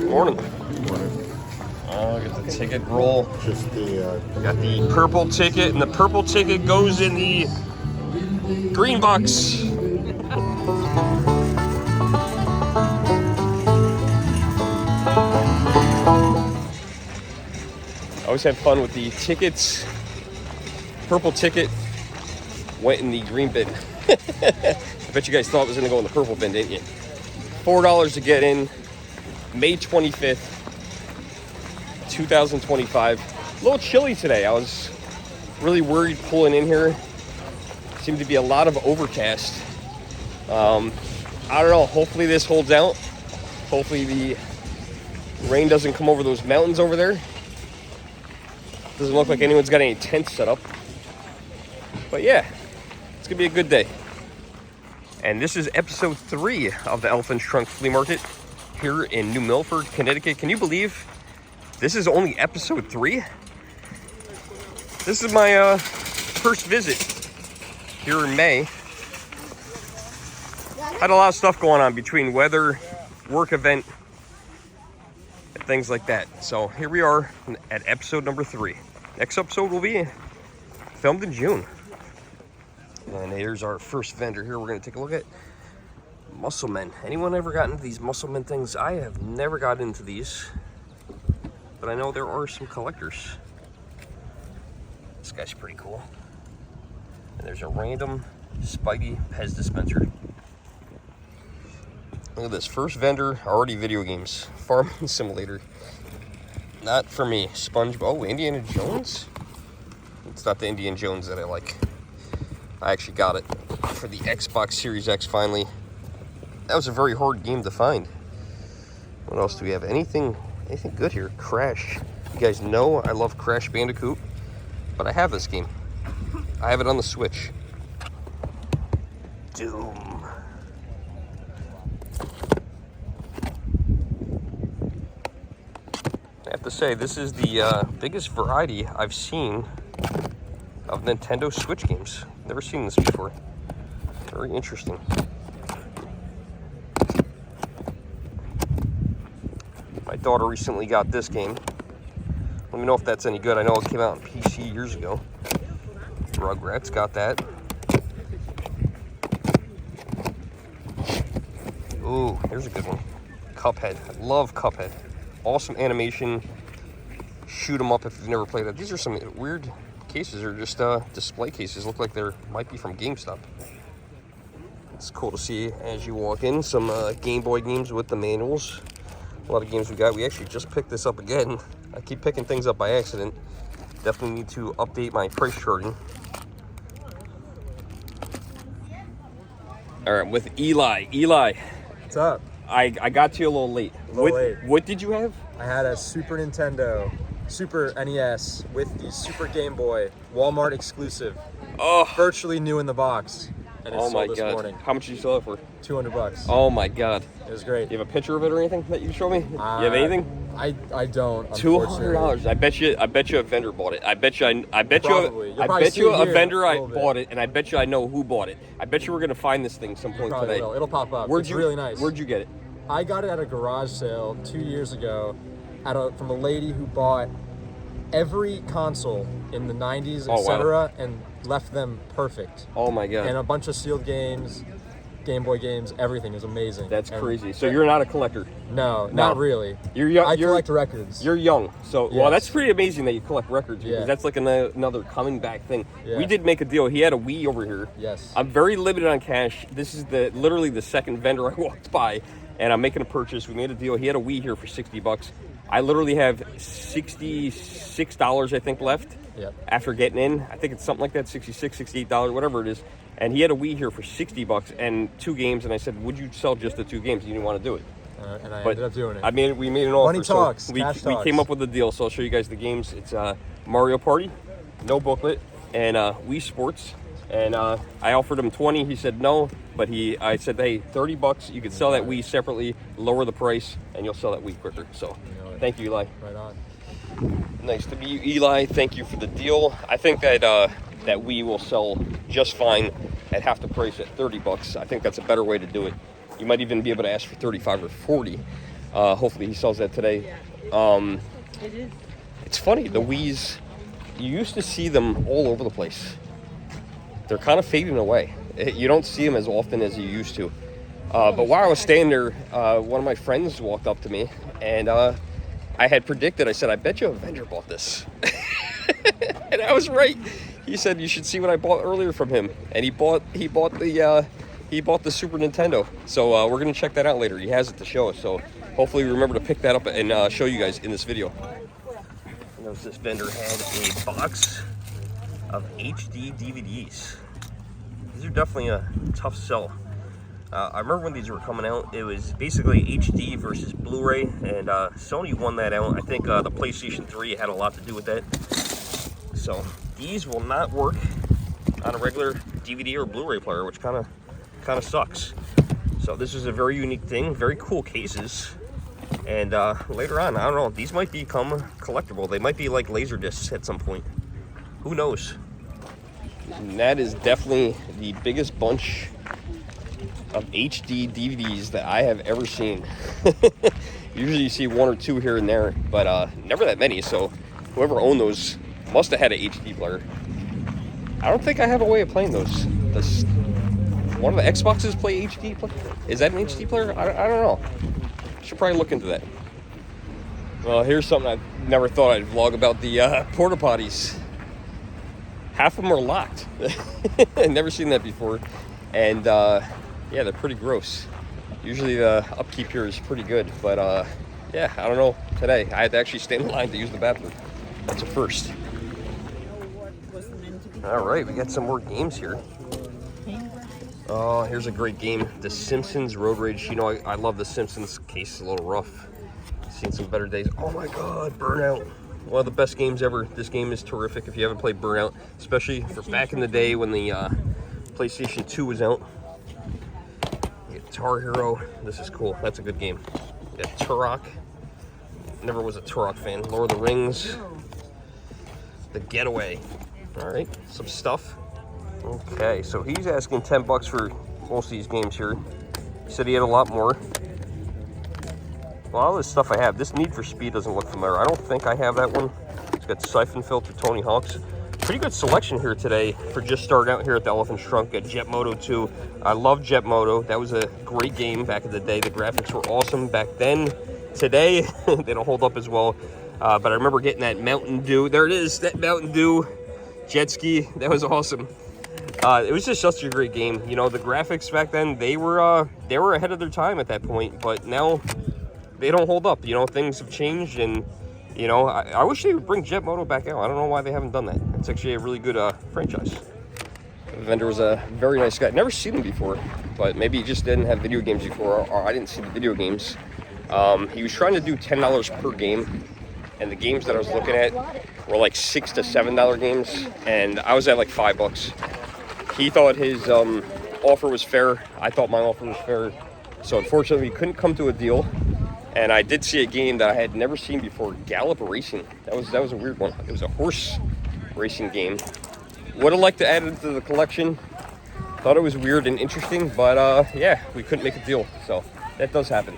Morning. Oh, get the ticket roll. Just the Got the purple ticket, and the purple ticket goes in the green box. I always have fun with the tickets. Purple ticket went in the green bin. I bet you guys thought it was going to go in the purple bin, didn't you? $4 to get in. May 25th, 2025. A little chilly today. I was really worried pulling in here. Seemed to be a lot of overcast. I don't know. Hopefully this holds out. Hopefully the rain doesn't come over those mountains over there. Doesn't look like anyone's got any tents set up. But yeah, it's going to be a good day. And this is episode 3 of the Elephant's Trunk Flea Market here in New Milford, Connecticut. Can you believe this is only episode 3? This is my first visit here in May. Had a lot of stuff going on between weather, work event, and things like that. So here we are at episode number 3. Next episode will be filmed in June. And here's our first vendor here. We're going to take a look at Muscle Men. Anyone ever gotten into these Muscle Men things? I have never got into these, but I know there are some collectors. This guy's pretty cool. And there's a random Spidey Pez dispenser. Look at this. First vendor, already video games. Farming Simulator. Not for me. SpongeBob. Oh, Indiana Jones? It's not the Indiana Jones that I like. I actually got it for the Xbox Series X finally. That was a very hard game to find. What else do we have? Anything good here? Crash. You guys know I love Crash Bandicoot, but I have this game. I have it on the Switch. Doom. I have to say, this is the biggest variety I've seen of Nintendo Switch games. Never seen this before. Very interesting. My daughter recently got this game. Let me know if that's any good. I know it came out on PC years ago. Rugrats got that. Ooh, here's a good one. Cuphead. I love Cuphead. Awesome animation. Shoot 'em up if you've never played that. These are some weird cases. They're just display cases. Look like they might be from GameStop. It's cool to see as you walk in. Some Game Boy games with the manuals. A lot of games we got. We actually just picked this up again. I keep picking things up by accident. Definitely need to update my price charting. All right, with Eli. Eli. What's up? I got to you a little late. What did you have? I had a Super Nintendo, Super NES with the Super Game Boy, Walmart exclusive. Oh, Virtually new in the box. And it's oh my sold this God. morning. How much did you sell it for? $200. Oh my God. It was great. You have a picture of it or anything that you can show me? You have anything? I don't. $200. I bet you a vendor bought it. I bet you a vendor bought it, and I bet you I know who bought it. I bet you we're gonna find this thing some point today. Will. It'll pop up. It's really nice. Where'd you get it? I got it at a garage sale 2 years ago from a lady who bought every console in the 90s, etc., and left them perfect. Oh my God. And a bunch of sealed games, Game Boy games, everything. Is amazing. That's crazy. So you're not a collector? No, not really. You're young. I collect records. You're young. So, yes. Well, that's pretty amazing that you collect records, because that's like another coming back thing. Yeah. We did make a deal. He had a Wii over here. Yes. I'm very limited on cash. This is literally the second vendor I walked by, and I'm making a purchase. We made a deal. He had a Wii here for $60. I literally have $66, I think, left. Yep. After getting in. I think it's something like that, $66, $68, whatever it is. And he had a Wii here for $60 and 2 games, and I said, would you sell just the 2 games? You didn't want to do it. And I ended up doing it. We made an offer. Money talks, so cash we talks. came up with a deal, so I'll show you guys the games. It's Mario Party, no booklet, and Wii Sports. And I offered him 20. He said no, but I said, hey, $30. You can sell that Wii separately, lower the price, and you'll sell that Wii quicker. So, thank you, Eli. Right on. Nice to meet you, Eli. Thank you for the deal. I think that that Wii will sell just fine at half the price at $30. I think that's a better way to do it. You might even be able to ask for 35 or 40. Hopefully he sells that today. It's funny, the Wii's, you used to see them all over the place. They're kind of fading away. You don't see them as often as you used to. But while I was staying there, one of my friends walked up to me, and I had predicted, I said, I bet you a vendor bought this. And I was right. He said, you should see what I bought earlier from him. And he bought the Super Nintendo. So we're going to check that out later. He has it to show us. So hopefully we remember to pick that up and show you guys in this video. I noticed this vendor had a box of HD DVDs. These are definitely a tough sell. I remember when these were coming out, it was basically HD versus Blu-ray, and Sony won that out. I think the PlayStation 3 had a lot to do with that. So these will not work on a regular DVD or Blu-ray player, which kind of sucks. So this is a very unique thing, very cool cases. And later on, I don't know, these might become collectible. They might be like laser discs at some point. Who knows? And that is definitely the biggest bunch of HD DVDs that I have ever seen. Usually you see one or two here and there, but never that many. So whoever owned those must have had an HD player. I don't think I have a way of playing those. Does one of the Xboxes play HD? Is that an HD player? I don't know. Should probably look into that. Well, here's something I never thought I'd vlog about, the porta potties. Half of them are locked. I've never seen that before. And yeah, they're pretty gross. Usually the upkeep here is pretty good, but yeah, I don't know. Today I had to actually stand in line to use the bathroom. That's a first. All right, we got some more games here. Oh, here's a great game, The Simpsons Road Rage. You know, I love The Simpsons. Case is a little rough. Seen some better days. Oh my God, Burnout. One of the best games ever. This game is terrific if you haven't played Burnout, especially for back in the day when the PlayStation 2 was out. Guitar Hero. This is cool. That's a good game. We got Turok. Never was a Turok fan. Lord of the Rings. The Getaway. All right, some stuff. Okay, so he's asking 10 bucks for most of these games here. He said he had a lot more. A lot of this stuff I have. This Need for Speed doesn't look familiar. I don't think I have that one. It's got Siphon Filter, Tony Hawk's. Pretty good selection here today for just starting out here at the Elephant Trunk. Got Jet Moto 2. I love Jet Moto. That was a great game back in the day. The graphics were awesome back then. Today, they don't hold up as well. But I remember getting that Mountain Dew. There it is, that Mountain Dew jet ski. That was awesome. It was just such a great game. You know, the graphics back then, they were ahead of their time at that point. But now, they don't hold up. You know, things have changed, and you know, I wish they would bring Jet Moto back out. I don't know why they haven't done that. It's actually a really good franchise. The vendor was a very nice guy. Never seen him before, but maybe he just didn't have video games before, or I didn't see the video games. He was trying to do $10 per game, and the games that I was looking at were like $6 to $7 games, and I was at like $5. He thought his offer was fair. I thought my offer was fair. So unfortunately, we couldn't come to a deal. And I did see a game that I had never seen before, Gallop Racing. That was a weird one. It was a horse racing game. Would have liked to add it to the collection. Thought it was weird and interesting, but yeah, we couldn't make a deal. So that does happen.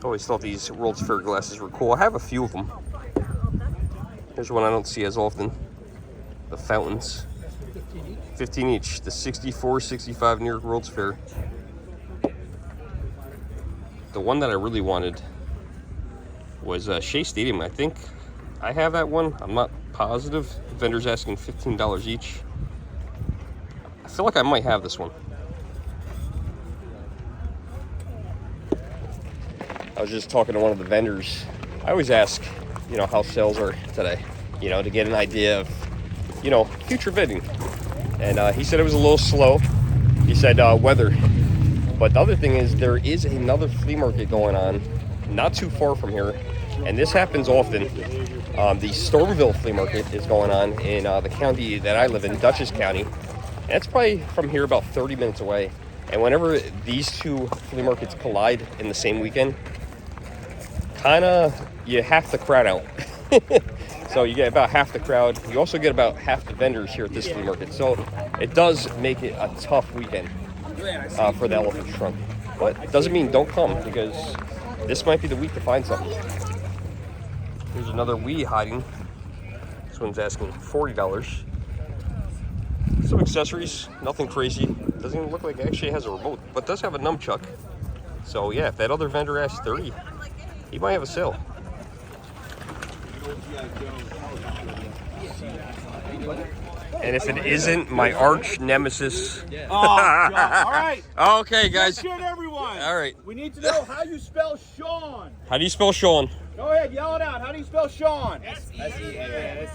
Always thought these World's Fair glasses were cool. I have a few of them. Here's one I don't see as often. The fountains. 15 each. The 64, 65 New York World's Fair. The one that I really wanted was Shea Stadium. I think I have that one. I'm not positive. The vendor's asking $15 each. I feel like I might have this one. I was just talking to one of the vendors. I always ask, you know, how sales are today, you know, to get an idea of, you know, future bidding. And he said it was a little slow. He said weather. But the other thing is there is another flea market going on not too far from here. And this happens often. The Stormville Flea Market is going on in the county that I live in, Dutchess County. And it's probably from here about 30 minutes away. And whenever these two flea markets collide in the same weekend, you have the crowd out. So you get about half the crowd. You also get about half the vendors here at this flea market. So it does make it a tough weekend. for the elephant trunk. But it doesn't mean don't come, because this might be the week to find something. Here's another Wii hiding. This one's asking $40. Some accessories, nothing crazy. Doesn't even look like it actually has a remote, but does have a nunchuck. So yeah, if that other vendor asks 30, he might have a sale. And if it isn't my arch nemesis. Oh, all right. Okay, guys. Good, everyone. All right. We need to know how you spell Sean. How do you spell Sean? Go ahead, yell it out. How do you spell Sean? S-E-A-N.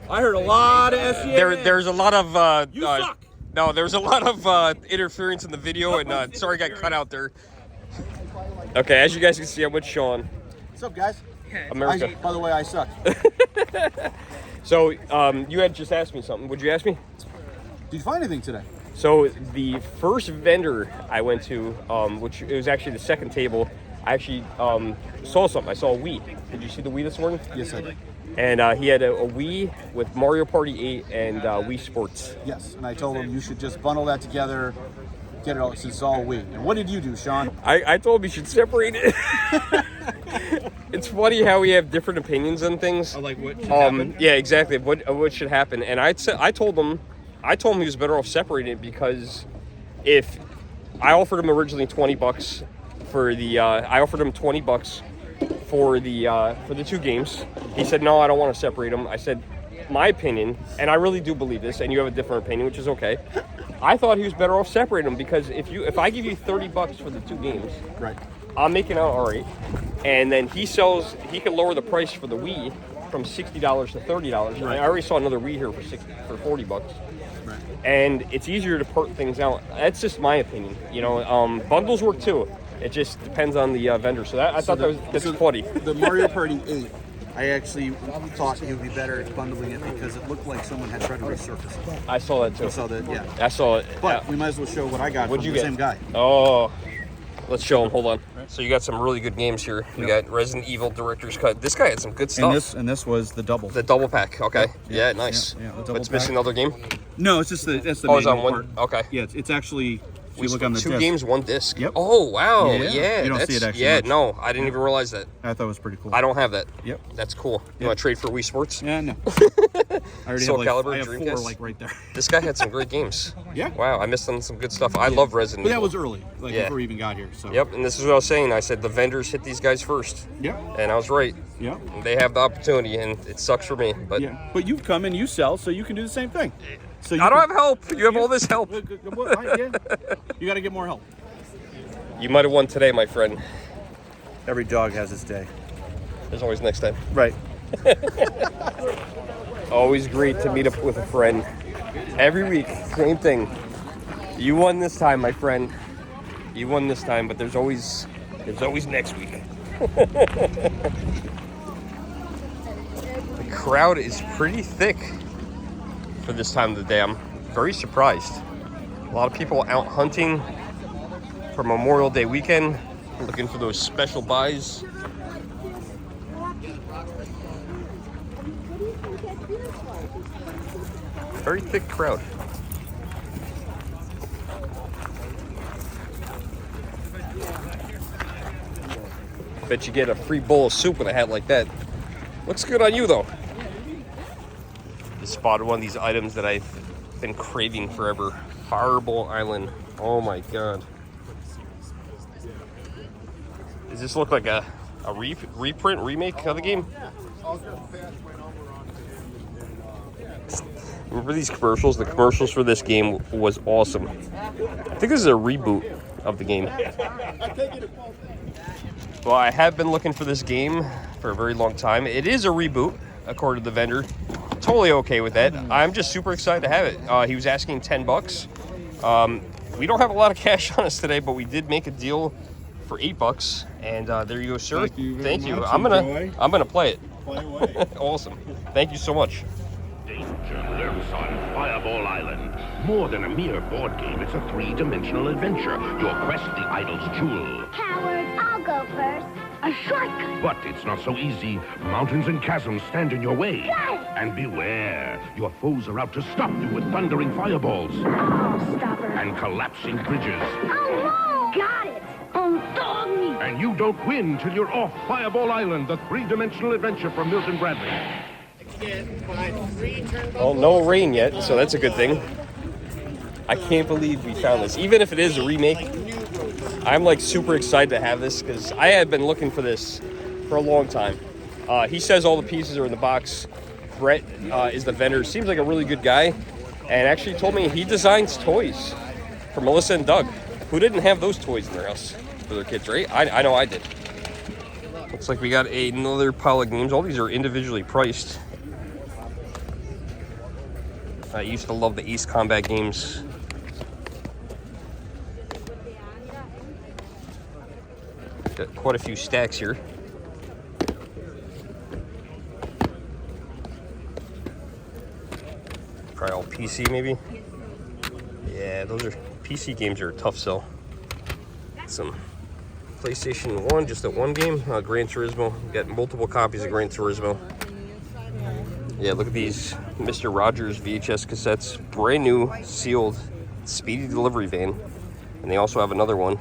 I heard a lot of S-E-A-N. There's a lot of You suck. No, there's a lot of interference in the video, and sorry, got cut out there. Okay, as you guys can see, I'm with Sean. What's up, guys? America. By the way, I suck. So, you had just asked me something. Would you ask me? Did you find anything today? So, the first vendor I went to, which it was actually the second table, I actually saw something. I saw a Wii. Did you see the Wii this morning? Yes, I did. And he had a Wii with Mario Party 8 and Wii Sports. Yes, and I told him you should just bundle that together, get it all, since it's all Wii. And what did you do, Sean? I told him he should separate it. It's funny how we have different opinions on things. Like what should happen? Yeah, exactly. What should happen? And I told him he was better off separating it, because if I offered him originally $20 for the I offered him $20 for the two games. He said no, I don't want to separate them. I said my opinion, and I really do believe this, and you have a different opinion, which is okay. I thought he was better off separating them, because if I give you $30 for the two games, Right. I'm making out all right, and then he can lower the price for the Wii from $60 to $30. Right. I already saw another Wii here for $40. Right. And it's easier to part things out. That's just my opinion. You know, bundles work too. It just depends on the vendor. So I thought that's funny. The Mario Party 8, I actually thought it would be better bundling it because it looked like someone had tried to resurface it. I saw that too. So that, yeah. I saw it. But we might as well show what I got What'd from you the get? same guy. Oh, let's show him. Hold on. So you got some really good games here. We got Resident Evil Director's Cut. This guy had some good stuff. And this was the double. The double pack. Okay. Yeah, nice. Yeah, the double What's missing? pack. Another game? No, it's just that's the Oh, it's main on one. part. Okay. Yeah, it's actually. If you look on the two disc, games, one disc. Yep. Oh wow. Yeah. Yeah. You don't see it that's- actually Yeah. much. No, I didn't even realize that. I thought it was pretty cool. I don't have that. Yep. That's cool. You Yep. want to trade for Wii Sports? Yeah, no. I already Soul have Calibur, I have four Dreamcast. right there. This guy had some great games. Yeah. Wow, I missed on some good stuff. I love Resident But that Evil. was early, Yeah. before we even got here. So. Yep, and this is what I was saying. I said the vendors hit these guys first. Yep. And I was right. Yep. They have the opportunity, and it sucks for me. But Yeah. But you come and you sell, so you can do the same thing. So I don't have help. You have all this help. Yeah. You got to get more help. You might have won today, my friend. Every dog has its day. There's always next time. Right. Always great to meet up with a friend. Every week, same thing. You won this time, my friend. You won this time, but there's always next week. The crowd is pretty thick for this time of the day. I'm very surprised. A lot of people out hunting for Memorial Day weekend, looking for those special buys. Very thick crowd. Bet you get a free bowl of soup with a hat like that. Looks good on you though. Just spotted one of these items that I've been craving forever. Fireball Island. Oh my god. Does this look like a reprint, remake of the game? Remember these commercials? The commercials for this game was awesome. I think this is a reboot of the game. Well, I have been looking for this game for a very long time. It is a reboot, according to the vendor. Totally okay with that. I'm just super excited to have it. He was asking $10. We don't have a lot of cash on us today, but we did make a deal for $8. And there you go, sir. Thank you very much. I'm gonna play it. Play away. Awesome. Thank you so much. Danger lurks on Fireball Island. More than a mere board game, it's a three-dimensional adventure. Your quest, the idol's jewel. Coward, I'll go first. A shortcut. But it's not so easy. Mountains and chasms stand in your way. Got it. And beware, your foes are out to stop you with thundering fireballs Oh, stop her. and collapsing bridges. Oh, no. Got it. Oh, dog me. And you don't win till you're off Fireball Island, the three-dimensional adventure from Milton Bradley. Well, no rain yet, so that's a good thing. I can't believe we found this. Even if it is a remake, I'm like super excited to have this because I had been looking for this for a long time. He says all the pieces are in the box. Brett is the vendor. Seems like a really good guy, and actually told me he designs toys for Melissa and Doug, who didn't have those toys in their house for their kids, right? I know I did. Looks like we got another pile of games. All these are individually priced. I used to love the Ace Combat games. Got quite a few stacks here. Probably all PC maybe. Yeah, those are PC games are a tough sell. Some PlayStation 1, just that one game, Gran Turismo. Got multiple copies of Gran Turismo. Yeah, look at these Mr. Rogers VHS cassettes. Brand new, sealed, speedy delivery van. And they also have another one.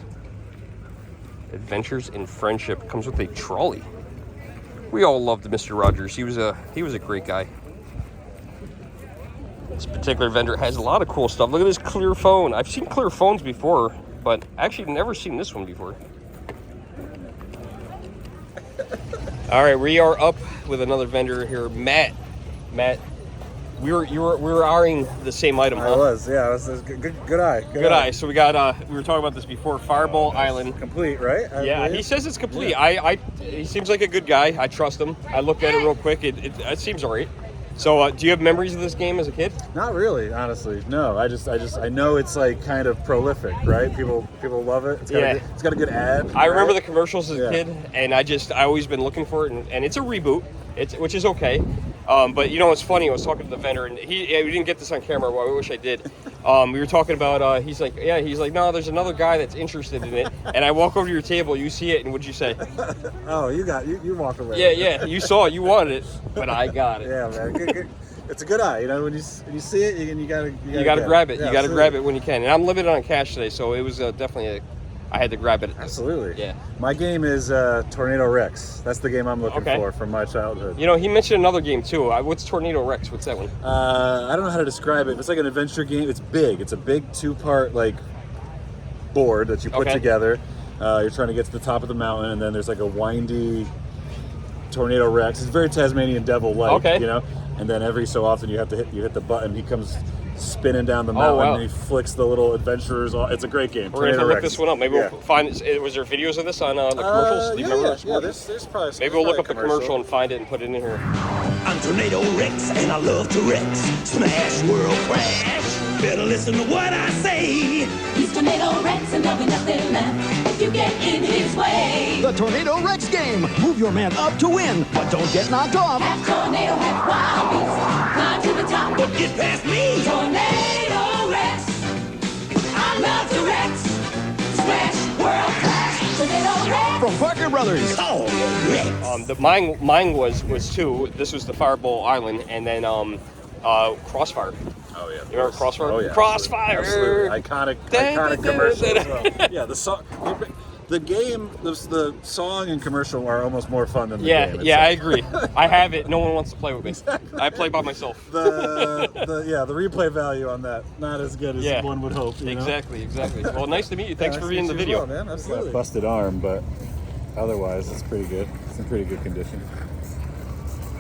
Adventures in Friendship. Comes with a trolley. We all loved Mr. Rogers. He was a great guy. This particular vendor has a lot of cool stuff. Look at this clear phone. I've seen clear phones before, but actually never seen this one before. All right, we are up with another vendor here, Matt. Matt, we were eyeing the same item, huh? I was good eye. Good eye. So we got we were talking about this before. Fireball Island, Complete, right? yeah, he says it's complete. Yeah. He seems like a good guy. I trust him. I looked at it real quick. It seems alright. So, do you have memories of this game as a kid? Not really, honestly. No, I know it's like kind of prolific, right? People love it. It's got a good ad. I remember the commercials as a Yeah. kid, and I always been looking for it, and it's a reboot. Which is okay. But you know what's funny? I was talking to the vendor, and we didn't get this on camera. Well, I wish I did. We were talking about. He's like, no, there's another guy that's interested in it. And I walk over to your table, you see it, and what'd you say? Oh, you walk away. Yeah, you saw it, you wanted it, but I got it. Yeah, man. Good. It's a good eye, you know. When you see it, you gotta grab it. Yeah, you gotta grab it when you can. And I'm limited on cash today, so it was definitely I had to grab it. Absolutely. Yeah. My game is Tornado Rex. That's the game I'm looking for from my childhood. You know, he mentioned another game too. What's Tornado Rex? What's that one? I don't know how to describe it. It's like an adventure game. It's big. It's a big 2-part like board that you put together. You're trying to get to the top of the mountain, and then there's like a windy Tornado Rex. It's very Tasmanian Devil-like, you know. And then every so often you hit the button. He comes spinning down the mountain, and he flicks the little adventurers. It's a great game. We're gonna have to look this one up. Maybe we'll find. Was there videos of this on the commercials? Do you remember? Yeah, there's probably. Maybe we'll look up the commercial and find it and put it in here. I'm Tornado Rex, and I love to Rex. Smash, world crash. Better listen to what I say. He's Tornado Rex, and there'll be nothing left if you get in his way. The Tornado Rex game. Move your man up to win, but don't get knocked off. Half tornado, half wild beast. Climb to the top, But get past me. Tornado Rex. I love to Rex. Smash, world crash. Tornado Rex. From Parker Brothers. Oh, Rex. Mine was two. This was the Fireball Island, and then Crossfire. Oh yeah. You remember Crossfire? Oh yeah. Crossfire. Absolutely. Iconic commercial as well. Yeah, the song, the game, the song and commercial are almost more fun than the game. Yeah, I agree. I have it. No one wants to play with me. I play by myself. The replay value on that not as good as one would hope. You know? Exactly. Well, nice to meet you. Thanks for being in the video. Well, man. Absolutely. Busted arm, but otherwise it's pretty good. It's in pretty good condition.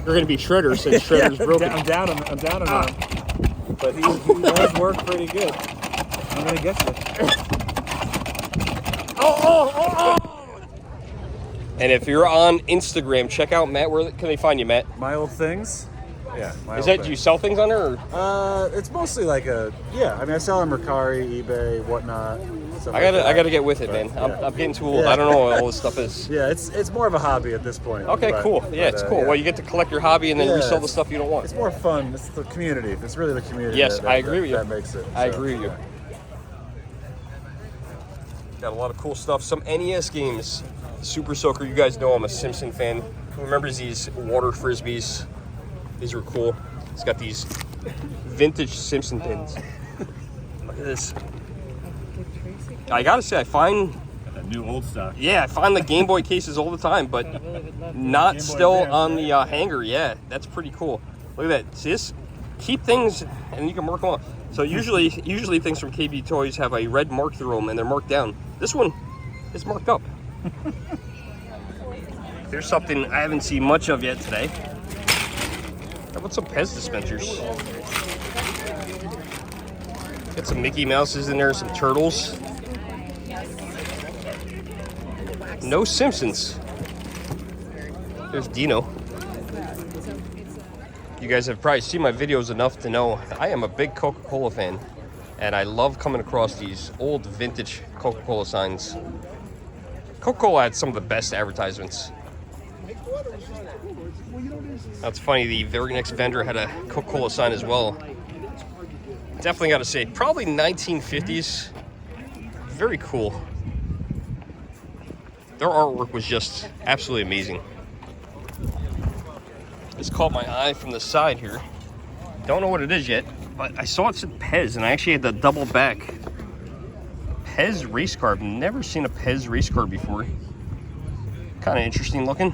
You're gonna be Shredder since Shredder's broken. I'm down on him. But he does work pretty good. I'm gonna get you. And if you're on Instagram, check out Matt. Where can they find you, Matt? My Old Things. Yeah. Do you sell things on there? Or? It's mostly like I sell on Mercari, eBay, whatnot. I gotta get with it, man. I'm getting too old. I don't know what all this stuff is. Yeah, it's more of a hobby at this point. Okay, cool. Yeah, it's cool. Well, you get to collect your hobby and then resell the stuff you don't want. It's more fun. It's the community. It's really the community. Yes, I agree with you. That makes it. I agree with you. Got a lot of cool stuff. Some NES games. Super Soaker, you guys know I'm a Simpson fan. Who remembers these water frisbees? These are cool. It's got these vintage Simpson pins. Look at this. I gotta say, I find That new old stuff. I find the Game Boy cases all the time, but not still on the hanger. Yeah, that's pretty cool. Look at that. See this? Keep things, and you can mark them up. So usually things from KB Toys have a red mark through them, and they're marked down. This one is marked up. There's something I haven't seen much of yet today. How about some Pez dispensers? Got some Mickey Mouses in there, some turtles. No Simpsons. There's Dino. You guys have probably seen my videos enough to know I am a big Coca-Cola fan. And I love coming across these old vintage Coca-Cola signs. Coca-Cola had some of the best advertisements. That's funny, the very next vendor had a Coca-Cola sign as well. Definitely got to say, probably 1950s. Very cool. Their artwork was just absolutely amazing. This caught my eye from the side here. Don't know what it is yet, but I saw it said Pez, and I actually had the double back. Pez race car. I've never seen a Pez race car before. Kind of interesting looking.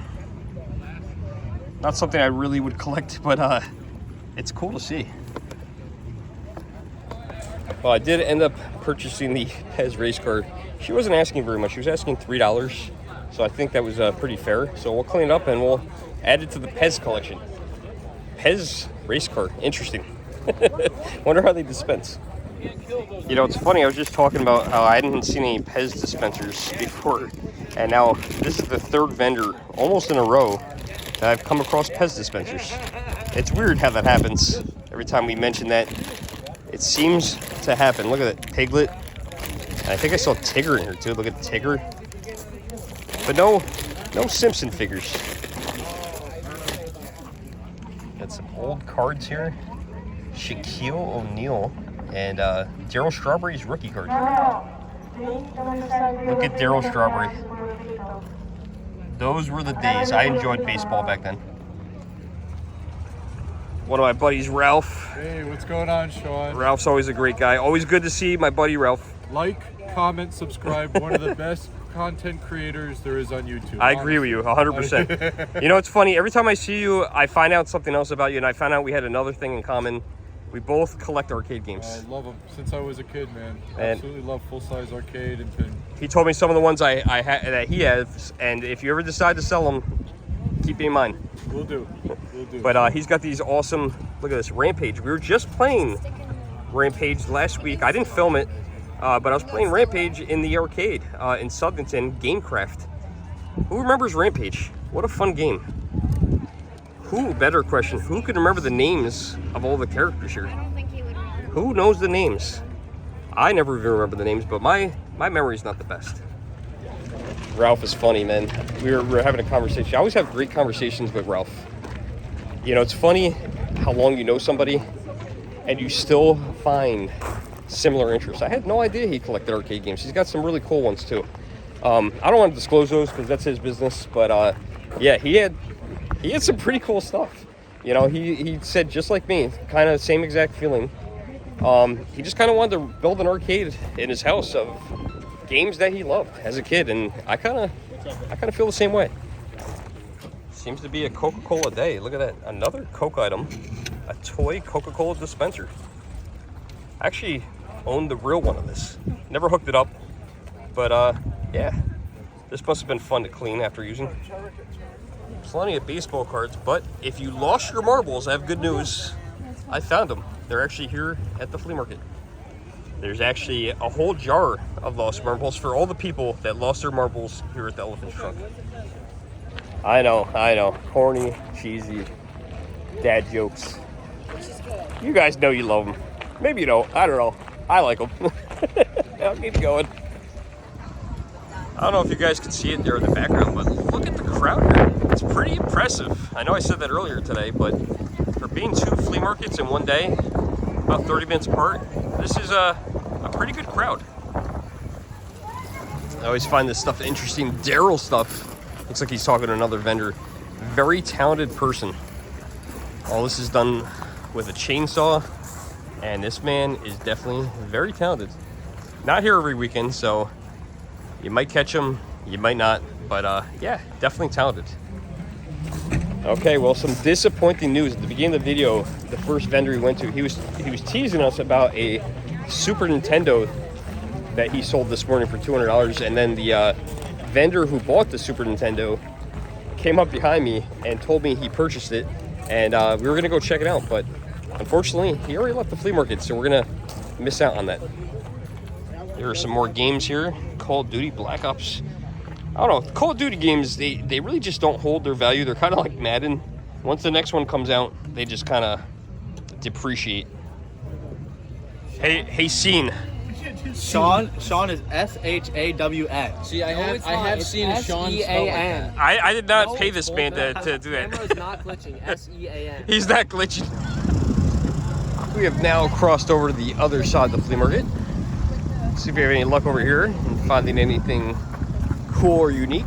Not something I really would collect, but it's cool to see. Well, I did end up purchasing the Pez race car. She wasn't asking very much. She was asking $3, so I think that was pretty fair. So we'll clean it up and we'll add it to the Pez collection. Pez race car, interesting. Wonder how they dispense. You know, it's funny, I was just talking about how I hadn't seen any Pez dispensers before, and now this is the third vendor, almost in a row, that I've come across Pez dispensers. It's weird how that happens. Every time we mention that, it seems to happen. Look at that, Piglet. And I think I saw Tigger in here too. Look at Tigger. But no Simpson figures. Got some old cards here. Shaquille O'Neal and Darryl Strawberry's rookie card. Look at Darryl Strawberry. Those were the days. I enjoyed baseball back then. One of my buddies, Ralph. Hey, what's going on, Sean? Ralph's always a great guy. Always good to see my buddy Ralph. Like, comment, subscribe. One of the best content creators there is on YouTube. I agree with you 100%. You know, it's funny. Every time I see you, I find out something else about you, and I found out we had another thing in common. We both collect arcade games. I love them since I was a kid, man. Absolutely love full-size arcade and pin. He told me some of the ones that he has, and if you ever decide to sell them, keep me in mind. We'll do. We'll do. But he's got these awesome, look at this, Rampage. We were just playing Rampage last week. I didn't film it, but I was playing Rampage in the arcade in Southington, Gamecraft. Who remembers Rampage? What a fun game. Better question, who can remember the names of all the characters here? I don't think he would remember. Who knows the names? I never even remember the names, but my memory's not the best. Ralph is funny, man. We were having a conversation. I always have great conversations with Ralph. You know, it's funny how long you know somebody and you still find similar interests. I had no idea he collected arcade games. He's got some really cool ones too. I don't want to disclose those because that's his business, but yeah, he had some pretty cool stuff. You know, he said just like me, kind of same exact feeling. He just kind of wanted to build an arcade in his house of games that he loved as a kid, and I kind of feel the same way. Seems to be a Coca-Cola day. Look at that, another Coke item, a toy Coca-Cola dispenser. I actually own the real one of this. Never hooked it up, but yeah, this must have been fun to clean after using. Plenty of baseball cards, but if you lost your marbles, I have good news. I found them. They're actually here at the flea market. There's actually a whole jar of lost marbles for all the people that lost their marbles here at the Elephant Trunk. I know. Corny, cheesy, dad jokes. You guys know you love them. Maybe you don't. I don't know. I like them. I'll keep going. I don't know if you guys can see it there in the background, but look at the crowd here. It's pretty impressive. I know I said that earlier today, but for being two flea markets in one day, about 30 minutes apart, this is a pretty good crowd. I always find this stuff interesting. Daryl stuff. Looks like he's talking to another vendor. Very talented person. All this is done with a chainsaw, and this man is definitely very talented. Not here every weekend, so you might catch him, you might not, but yeah, definitely talented. Okay, well, some disappointing news. At the beginning of the video, the first vendor we went to, he was teasing us about a Super Nintendo that he sold this morning for $200, and then the vendor who bought the Super Nintendo came up behind me and told me he purchased it, and we were gonna go check it out, but unfortunately, he already left the flea market, so we're gonna miss out on that. There are some more games here. Call of Duty Black Ops. I don't know, Call of Duty games, they really just don't hold their value. They're kind of like Madden. Once the next one comes out, they just kind of depreciate. Hey, Scene. Sean is SHAWN. See, I have seen Sean spell like that. I did not pay this man to do that. Camera's not glitching. SEAN. He's not glitching. We have now crossed over to the other side of the flea market. See if we have any luck over here and finding anything cool or unique.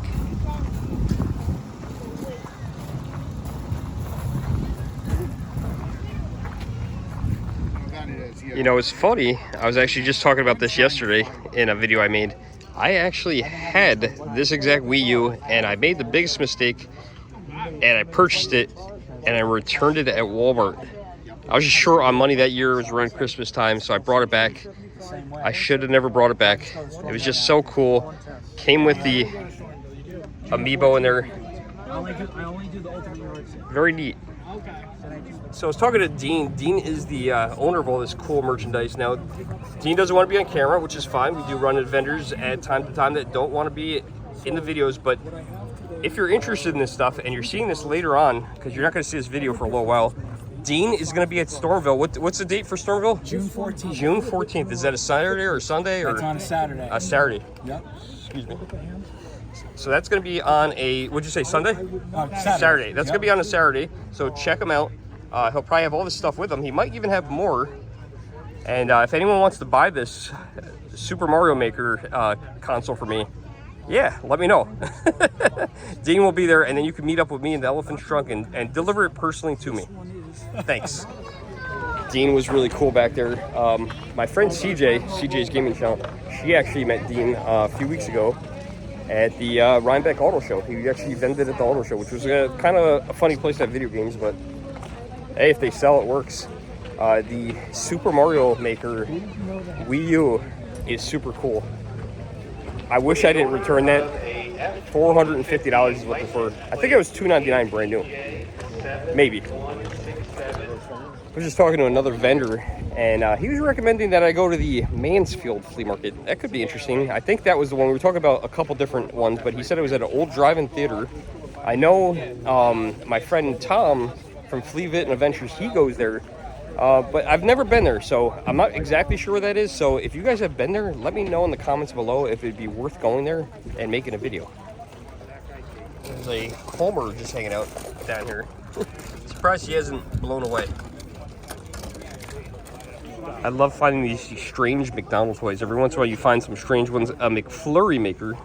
You know, it's funny. I was actually just talking about this yesterday in a video I made. I actually had this exact Wii U, and I made the biggest mistake, and I purchased it, and I returned it at Walmart. I was just short on money that year. It was around Christmas time, so I brought it back. I should have never brought it back. It was just so cool. Came with the amiibo in there. Very neat. So I was talking to Dean. Dean is the owner of all this cool merchandise. Now, Dean doesn't want to be on camera, which is fine. We do run into vendors at time to time that don't want to be in the videos, but if you're interested in this stuff and you're seeing this later on, because you're not going to see this video for a little while, Dean is going to be at Stormville. What's the date for Stormville? June 14th. June 14th. Is that a Saturday or a Sunday? It's on a Saturday. A Saturday. Yep. Excuse me. So that's going to be on a, what'd you say, Sunday? Saturday. That's going to be on a Saturday. So check him out. He'll probably have all this stuff with him. He might even have more. And if anyone wants to buy this Super Mario Maker console for me, yeah, let me know. Dean will be there, and then you can meet up with me in the elephant's trunk and deliver it personally to me. Thanks. Dean was really cool back there. My friend CJ's Gaming Channel, she actually met Dean a few weeks ago at the Rhinebeck Auto Show. He actually vended at the auto show, which was kind of a funny place to have video games, but hey, if they sell, it works. The Super Mario Maker Wii U is super cool. I wish I didn't return that. $450 is looking for. I think it was $299 brand new. Maybe. I was just talking to another vendor, and he was recommending that I go to the Mansfield Flea Market. That could be interesting. I think that was the one. We were talking about a couple different ones, but he said it was at an old drive-in theater. I know my friend Tom from Fleavit and Adventures, he goes there. But I've never been there, so I'm not exactly sure where that is. So if you guys have been there, let me know in the comments below if it'd be worth going there and making a video. There's a Homer just hanging out down here. Surprised he hasn't blown away. I love finding these strange McDonald's toys. Every once in a while you find some strange ones. A McFlurry maker.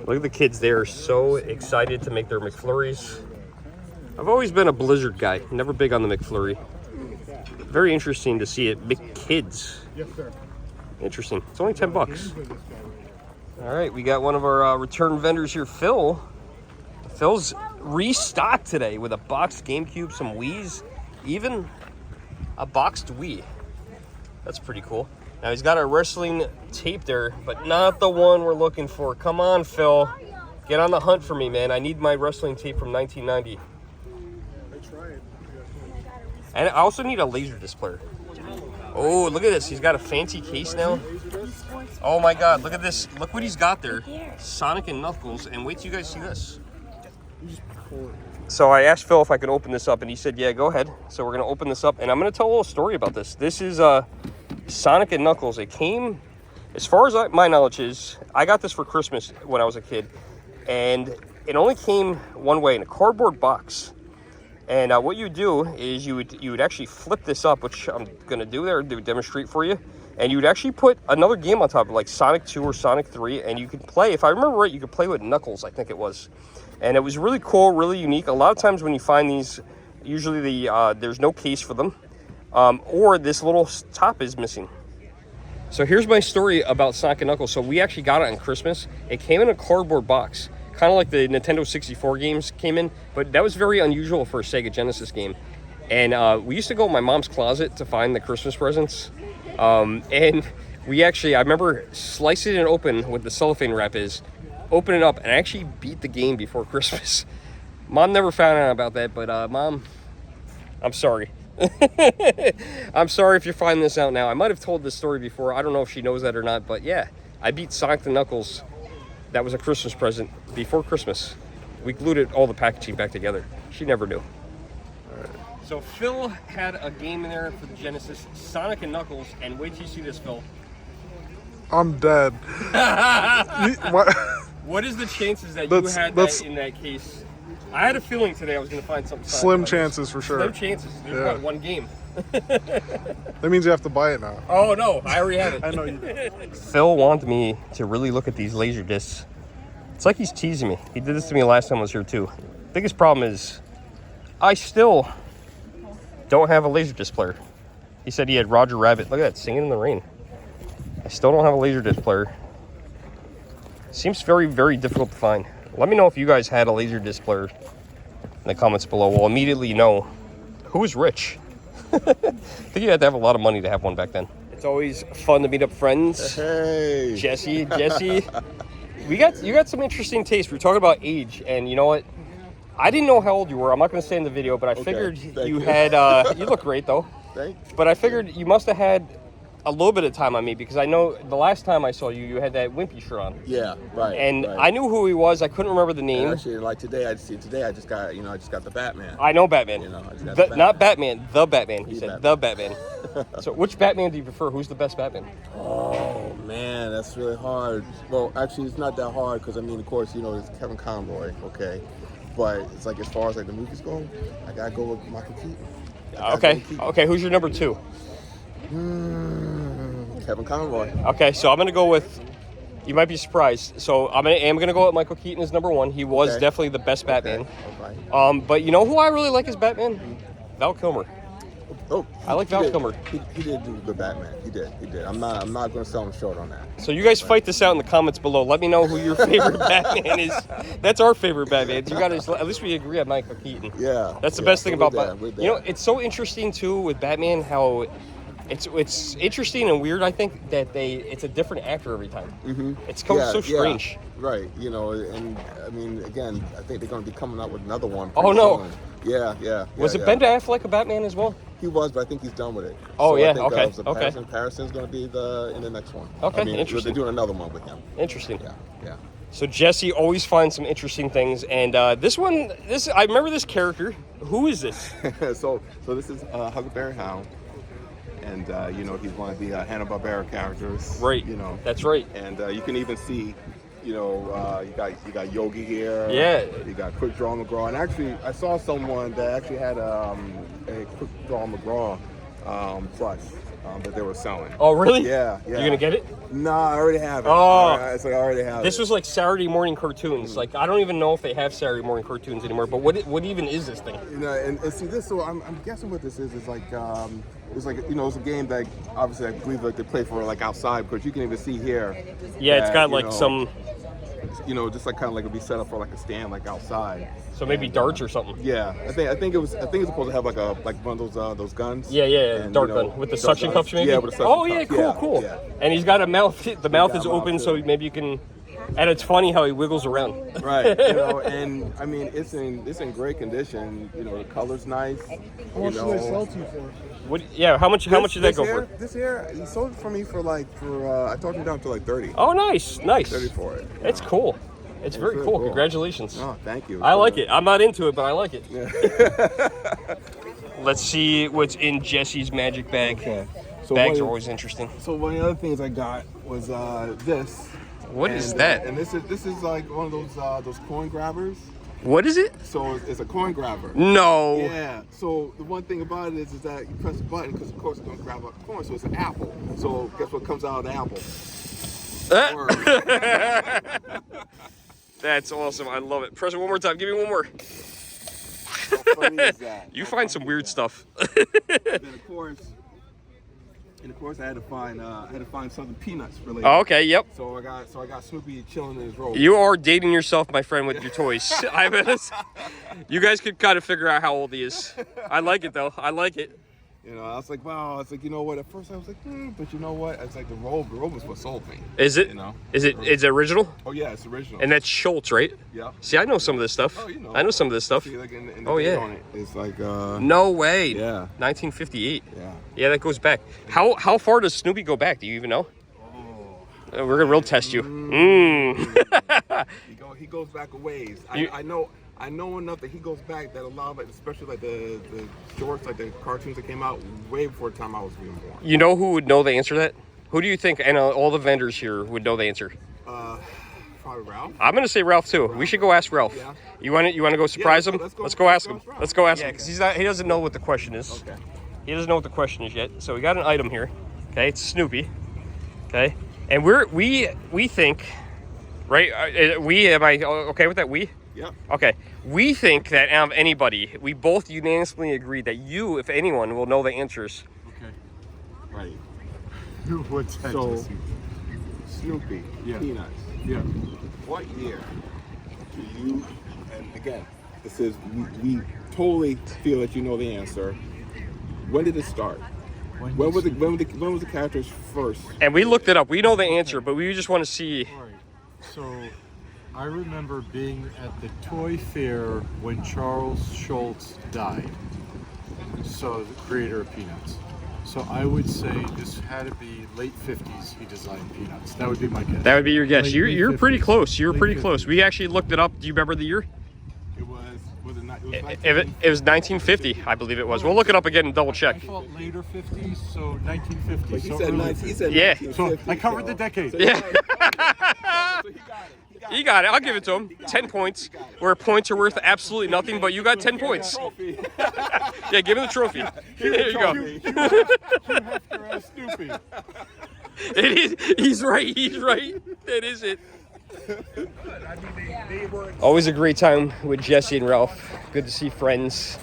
Look at the kids, they are so excited to make their McFlurries. I've always been a Blizzard guy, never big on the McFlurry. Very interesting to see it. McKids. Interesting. It's only 10 bucks. All right, we got one of our return vendors here, Phil. Phil's restocked today with a boxed GameCube, some Wiis, even a boxed Wii. That's pretty cool. Now he's got a wrestling tape there, but not the one we're looking for. Come on, Phil. Get on the hunt for me, man. I need my wrestling tape from 1990. And I also need a laser displayer. Oh, look at this. He's got a fancy case now. Oh my God, look at this. Look what he's got there. Sonic and Knuckles. And wait till you guys see this. So I asked Phil if I could open this up, and he said, yeah, go ahead. So we're going to open this up, and I'm going to tell a little story about this. This is Sonic and Knuckles. It came, as far as my knowledge is, I got this for Christmas when I was a kid, and it only came one way, in a cardboard box. And what you do is you would actually flip this up, which I'm going to do there, demonstrate for you. and you'd actually put another game on top of like Sonic 2 or Sonic 3, and you could play, if I remember right, you could play with Knuckles, I think it was. And it was really cool, really unique. A lot of times when you find these, usually there's no case for them, or this little top is missing. So here's my story about Sonic and Knuckles. So we actually got it on Christmas. It came in a cardboard box, kind of like the Nintendo 64 games came in, but that was very unusual for a Sega Genesis game. And we used to go in my mom's closet to find the Christmas presents. And we actually, I remember slicing it open with the cellophane wrap open it up, and I actually beat the game before Christmas. Mom never found out about that, but Mom, I'm sorry. I'm sorry if you're finding this out now. I might have told this story before. I don't know if she knows that or not, but yeah, I beat Sonic and Knuckles. That was a Christmas present before Christmas. We glued all the packaging back together. She never knew. So Phil had a game in there for the Genesis, Sonic and Knuckles, and wait till you see this, Phil. I'm dead. What is the chances that you had that in that case? I had a feeling today I was going to find something. Slim chances for sure. Slim chances. There's one game. That means you have to buy it now. Oh no, I already have it. I know you did. Phil wanted me to really look at these laser discs. It's like he's teasing me. He did this to me last time I was here too. Biggest problem is I still don't have a Laserdisc player. He said he had Roger Rabbit. Look at that, Singing in the Rain. I still don't have a Laserdisc player. Seems very, very difficult to find. Let me know if you guys had a Laserdisc player in the comments below. We'll immediately know who is rich. I think you had to have a lot of money to have one back then. It's always fun to meet up friends. Hey, Jesse. You got some interesting taste. We were talking about age, and you know what? I didn't know how old you were. I'm not going to say in the video, but I figured you had. You look great though. Thanks. But I figured you must have had a little bit of time on me because I know the last time I saw you, you had that Wimpy shirt on. Yeah, right. And right. I knew who he was. I couldn't remember the name. And actually, like today, I just got the Batman. I know Batman. You know, I just got the Batman. Not Batman, the Batman. He said Batman. the Batman. So which Batman do you prefer? Who's the best Batman? Oh man, that's really hard. Well, actually, it's not that hard because I mean, of course, it's Kevin Conroy, okay. But it's like as far as like the movies go, I gotta go with Michael Keaton. Okay. Who's your number two? Kevin Conroy. Okay, so I'm gonna go with. You might be surprised. So I am gonna go with Michael Keaton as number one. He was definitely the best Batman. Okay. But you know who I really like as Batman? Val Kilmer. Oh, I like Val Kilmer. He did do the Batman. He did. I'm not going to sell him short on that. So you guys fight this out in the comments below. Let me know who your favorite Batman is. That's our favorite Batman. You guys, at least we agree on Michael Keaton. Yeah. That's the best thing about Batman. It's so interesting too with Batman how it's interesting and weird. I think that it's a different actor every time. Mm-hmm. It's so strange. Yeah. Right. And I mean, again, I think they're going to be coming out with another one. Oh no. Soon. Yeah. Was it Ben Affleck a Batman as well? He was, but I think he's done with it. Oh, so yeah, I think, Patterson's going to be in the next one. Okay, I mean, interesting. They're doing another one with him. Interesting. Yeah. So Jesse always finds some interesting things, and this I remember this character. Who is this? so this is Huckleberry Hound, and he's one of the Hanna-Barbera characters. Right. That's right. And you can even see. You got Yogi here. Yeah. You got Quick Draw McGraw. And actually, I saw someone that actually had a Quick Draw McGraw plush that they were selling. Oh, really? Yeah. You gonna get it? No, I already have it. Oh. I already have it. This was like Saturday morning cartoons. Like, I don't even know if they have Saturday morning cartoons anymore, but what even is this thing? And see this, so I'm guessing what this is like, it's like, it's a game that obviously I believe like they play for like outside because you can even see here. Yeah, it's got like some... just like kind of like it'd be set up for like a stand like outside. So maybe darts or something. Yeah, I think it's supposed to have like one of those guns. Yeah, and, dart gun with the suction cups maybe. Yeah, with the suction cups. Cool. Yeah. And he's got a mouth. The mouth is open, so maybe you can. And it's funny how he wiggles around. Right. And I mean it's in great condition. The color's nice. How much do they sell to you for? How much did that go for? This here, he sold it for me for I talked him down to like 30. Oh, nice. 30 for it. It's cool. It's very really cool. cool. Congratulations. Oh, thank you. I like it. I'm not into it, but I like it. Yeah. Let's see what's in Jesse's magic bag. Okay. So bags are always interesting. So one of the other things I got was this. What is that? And this is like one of those coin grabbers. What is it? So it's a coin grabber. No. Yeah. So the one thing about it is that you press the button because of course it's gonna grab up the coin. So it's an apple. So guess what comes out of the apple? That's awesome. I love it. Press it one more time. Give me one more. How funny is that? You find some weird stuff. And of course, I had to find something peanuts related. Oh, okay. Yep. So I got Snoopy chilling in his robe. You are dating yourself, my friend, with your toys. You guys could kind of figure out how old he is. I like it though. I like it. You know, I was like, wow. It's like, you know what? At first, I was like, but you know what? It's like the robe is what sold me. Is it? You know? Is it original? Oh yeah, it's original. And that's Schultz, right? Yeah. See, I know some of this stuff. Oh, you know. I know some of this stuff. See, like in the Oh date yeah. on it, it's like No way. Yeah. 1958. Yeah. Yeah, that goes back. How far does Snoopy go back? Do you even know? Oh. We're gonna real test you. He goes back a ways. I know enough that he goes back that a lot of it, especially like the shorts, like the cartoons that came out way before the time I was being born. You know who would know the answer to that? Who do you think? And all the vendors here would know the answer. Probably Ralph. I'm gonna say Ralph too. We should go ask Ralph. Yeah. You want to go surprise him? Let's go ask him. Let's go ask him. Yeah, because he doesn't know what the question is. Okay. He doesn't know what the question is yet. So we got an item here. Okay, it's Snoopy. Okay, and we think, right? Am I okay with that? We. Yeah. Okay. We think that out of anybody, we both unanimously agree that you, if anyone, will know the answers. Okay. Right. What's that? So, Snoopy, Yeah. Peanuts. Yeah. What year do you? And again, it says we totally feel that you know the answer. When did it start? When was the characters first? And we looked it up. We know the answer, but we just want to see. All right. So I remember being at the toy fair when Charles Schultz died. So the creator of Peanuts. So I would say this had to be late 50s he designed Peanuts. That would be my guess. That would be your guess. You're pretty 50s. close. You're Late pretty 50s. close. We actually looked it up. Do you remember the year? It was not. It was 1950, I believe it was. We'll look it up again and double check. I thought later 50s, so 1950s. But he so said early 19. He said 50s. Yeah. 1950, So I covered the decade. Yeah. So he got it. He got it. I'll give it to him. 10 points. Where points are worth absolutely nothing, but you got 10 points. Yeah, give him the trophy. There you go. You have to ask Snoopy. It is. He's right. He's right. That is it. Always a great time with Jesse and Ralph. Good to see friends.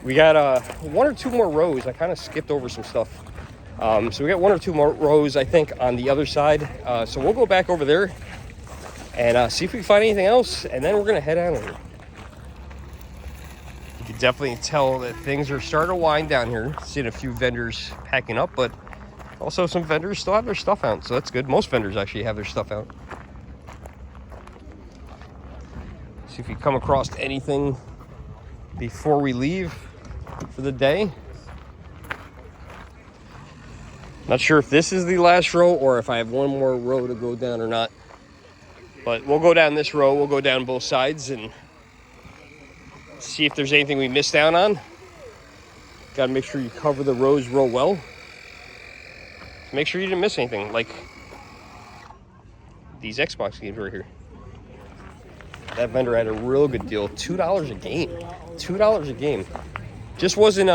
We got one or two more rows. I kind of skipped over some stuff. So we got one or two more rows, I think, on the other side. So we'll go back over there and see if we can find anything else. And then we're going to head out of here. You can definitely tell that things are starting to wind down here. Seeing a few vendors packing up, but also some vendors still have their stuff out. So that's good. Most vendors actually have their stuff out. See if we come across anything before we leave for the day. Not sure if this is the last row or if I have one more row to go down or not. But we'll go down this row. We'll go down both sides and see if there's anything we missed out on. Got to make sure you cover the rows real well. Make sure you didn't miss anything, like these Xbox games right here. That vendor had a real good deal. $2 a game. $2 a game. Just wasn't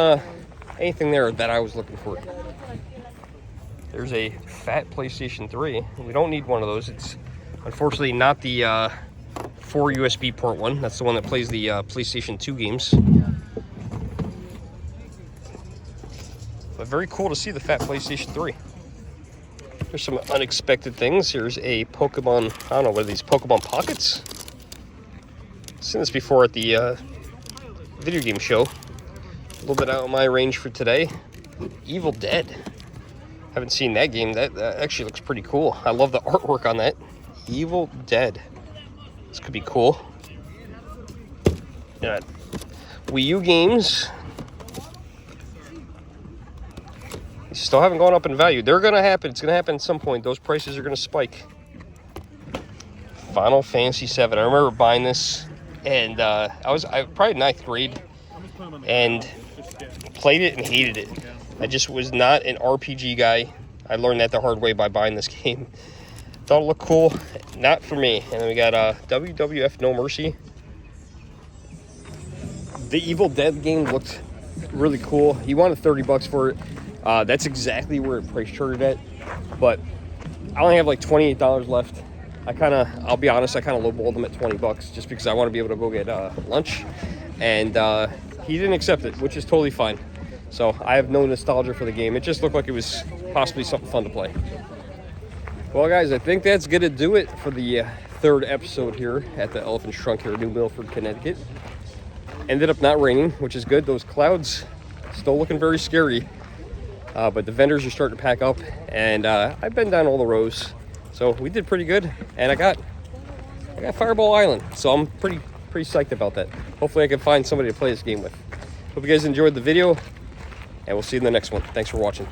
anything there that I was looking for. There's a fat PlayStation 3. We don't need one of those. It's unfortunately not the 4 USB port one. That's the one that plays the PlayStation 2 games. But very cool to see the fat PlayStation 3. There's some unexpected things. Here's a Pokemon, I don't know, what are these, Pokemon Pockets? I've seen this before at the video game show. A little bit out of my range for today. Evil Dead. Haven't seen that game. That actually looks pretty cool. I love the artwork on that. Evil Dead. This could be cool. Yeah. Wii U games. These still haven't gone up in value. They're going to happen. It's going to happen at some point. Those prices are going to spike. Final Fantasy VII. I remember buying this, and I was probably 9th grade, and played it and hated it. I just was not an RPG guy. I learned that the hard way by buying this game. Thought it looked cool. Not for me. And then we got WWF No Mercy. The Evil Dead game looked really cool. He wanted $30 for it. That's exactly where it price charted at. But I only have like $28 left. I'll be honest, I kind of lowballed him at $20 just because I want to be able to go get lunch. And he didn't accept it, which is totally fine. So I have no nostalgia for the game. It just looked like it was possibly something fun to play. Well, guys, I think that's going to do it for the third episode here at the Elephant's Trunk here in New Milford, Connecticut. Ended up not raining, which is good. Those clouds still looking very scary. But the vendors are starting to pack up, and I've been down all the rows. So we did pretty good, and I got Fireball Island. So I'm pretty psyched about that. Hopefully I can find somebody to play this game with. Hope you guys enjoyed the video, and we'll see you in the next one. Thanks for watching.